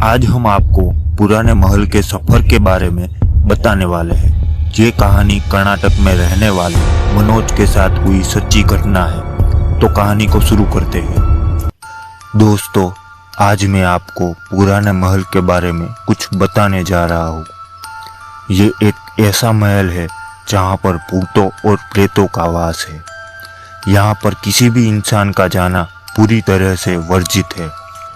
आज हम आपको पुराने महल के सफर के बारे में बताने वाले हैं। ये कहानी कर्नाटक में रहने वाले मनोज के साथ हुई सच्ची घटना है। तो कहानी को शुरू करते हैं। दोस्तों, आज मैं आपको पुराने महल के बारे में कुछ बताने जा रहा हूँ। ये एक ऐसा महल है जहाँ पर भूतों और प्रेतों का वास है। यहाँ पर किसी भी इंसान का जाना पूरी तरह से वर्जित है,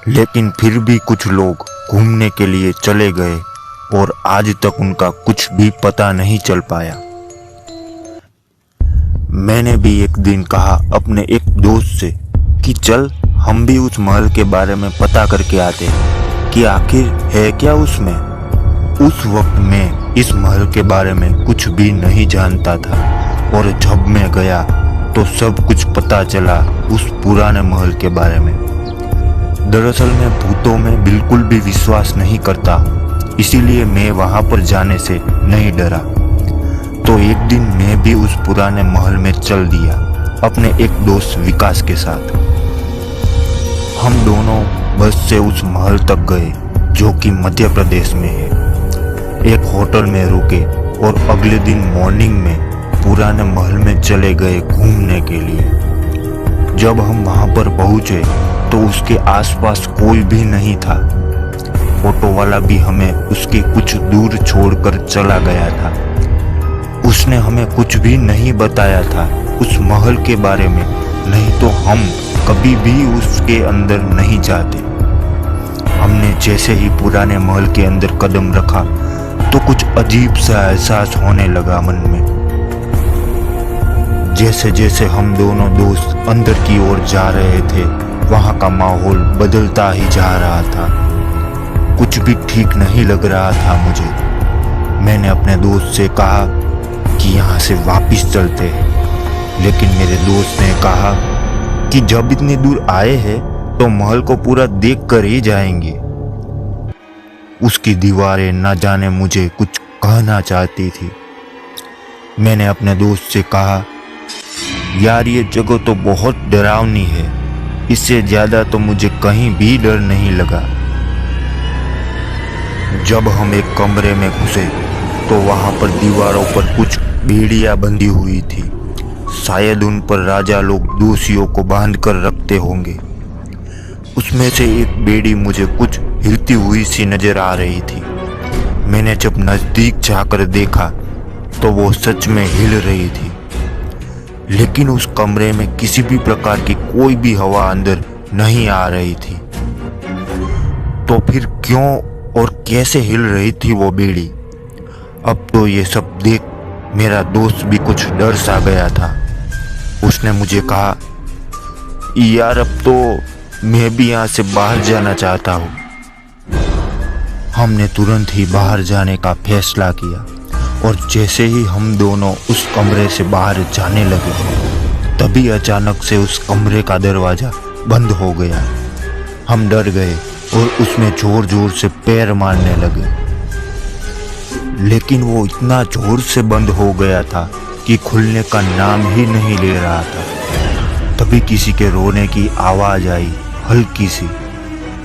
लेकिन फिर भी कुछ लोग घूमने के लिए चले गए और आज तक उनका कुछ भी पता नहीं चल पाया। मैंने भी एक दिन कहा अपने एक दोस्त से कि चल हम भी उस महल के बारे में पता करके आते हैं कि आखिर है क्या उसमें। उस वक्त मैं इस महल के बारे में कुछ भी नहीं जानता था और जब मैं गया तो सब कुछ पता चला उस पुराने महल के बारे में। दरअसल मैं भूतों में बिल्कुल भी विश्वास नहीं करता हूँ, इसीलिए मैं वहाँ पर जाने से नहीं डरा। तो एक दिन मैं भी उस पुराने महल में चल दिया अपने एक दोस्त विकास के साथ। हम दोनों बस से उस महल तक गए जो कि मध्य प्रदेश में है। एक होटल में रुके और अगले दिन मॉर्निंग में पुराने महल में चले गए घूमने के लिए। जब हम वहाँ पर पहुँचे तो उसके आसपास कोई भी नहीं था। ऑटो वाला भी हमें उसके कुछ दूर छोड़कर चला गया था। उसने हमें कुछ भी नहीं बताया था उस महल के बारे में, नहीं तो हम कभी भी उसके अंदर नहीं जाते। हमने जैसे ही पुराने महल के अंदर कदम रखा तो कुछ अजीब सा एहसास होने लगा मन में। जैसे जैसे हम दोनों दोस्त अंदर की ओर जा रहे थे, वहाँ का माहौल बदलता ही जा रहा था। कुछ भी ठीक नहीं लग रहा था मुझे। मैंने अपने दोस्त से कहा कि यहाँ से वापस चलते हैं, लेकिन मेरे दोस्त ने कहा कि जब इतनी दूर आए हैं तो महल को पूरा देख कर ही जाएंगे। उसकी दीवारें न जाने मुझे कुछ कहना चाहती थी। मैंने अपने दोस्त से कहा, यार ये जगह तो बहुत डरावनी है, इससे ज्यादा तो मुझे कहीं भी डर नहीं लगा। जब हम एक कमरे में घुसे तो वहां पर दीवारों पर कुछ बेड़ियां बंधी हुई थी। शायद उन पर राजा लोग दोषियों को बांध कर रखते होंगे। उसमें से एक बेड़ी मुझे कुछ हिलती हुई सी नजर आ रही थी। मैंने जब नजदीक जाकर देखा तो वो सच में हिल रही थी, लेकिन उस कमरे में किसी भी प्रकार की कोई भी हवा अंदर नहीं आ रही थी। तो फिर क्यों और कैसे हिल रही थी वो बेड़ी? अब तो ये सब देख मेरा दोस्त भी कुछ डर सा गया था। उसने मुझे कहा, यार अब तो मैं भी यहाँ से बाहर जाना चाहता हूँ। हमने तुरंत ही बाहर जाने का फैसला किया और जैसे ही हम दोनों उस कमरे से बाहर जाने लगे, तभी अचानक से उस कमरे का दरवाजा बंद हो गया। हम डर गए और उसमें जोर जोर से पैर मारने लगे, लेकिन वो इतना जोर से बंद हो गया था कि खुलने का नाम ही नहीं ले रहा था। तभी किसी के रोने की आवाज आई, हल्की सी,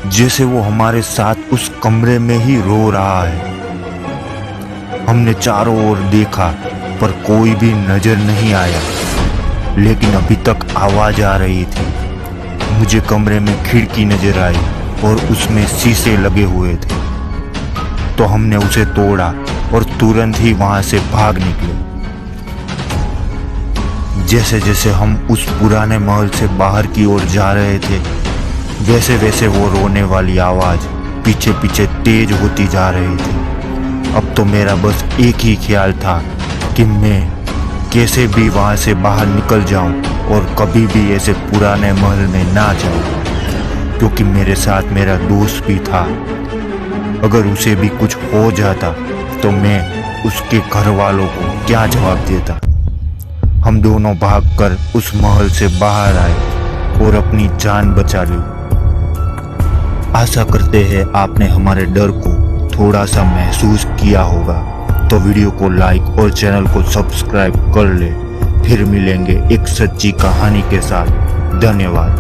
जैसे वो हमारे साथ उस कमरे में ही रो रहा है। हमने चारों ओर देखा पर कोई भी नजर नहीं आया, लेकिन अभी तक आवाज आ रही थी। मुझे कमरे में खिड़की नजर आई और उसमें शीशे लगे हुए थे। तो हमने उसे तोड़ा और तुरंत ही वहां से भाग निकले। जैसे जैसे हम उस पुराने महल से बाहर की ओर जा रहे थे, वैसे वैसे वो रोने वाली आवाज पीछे पीछे तेज होती जा रही थी। अब तो मेरा बस एक ही ख्याल था कि मैं कैसे भी वहाँ से बाहर निकल जाऊं और कभी भी ऐसे पुराने महल में ना जाऊं, क्योंकि मेरे साथ मेरा दोस्त भी था। अगर उसे भी कुछ हो जाता तो मैं उसके घर वालों को क्या जवाब देता। हम दोनों भागकर उस महल से बाहर आए और अपनी जान बचा ली। आशा करते हैं आपने हमारे डर को थोड़ा सा महसूस किया होगा। तो वीडियो को लाइक और चैनल को सब्सक्राइब कर ले। फिर मिलेंगे एक सच्ची कहानी के साथ। धन्यवाद।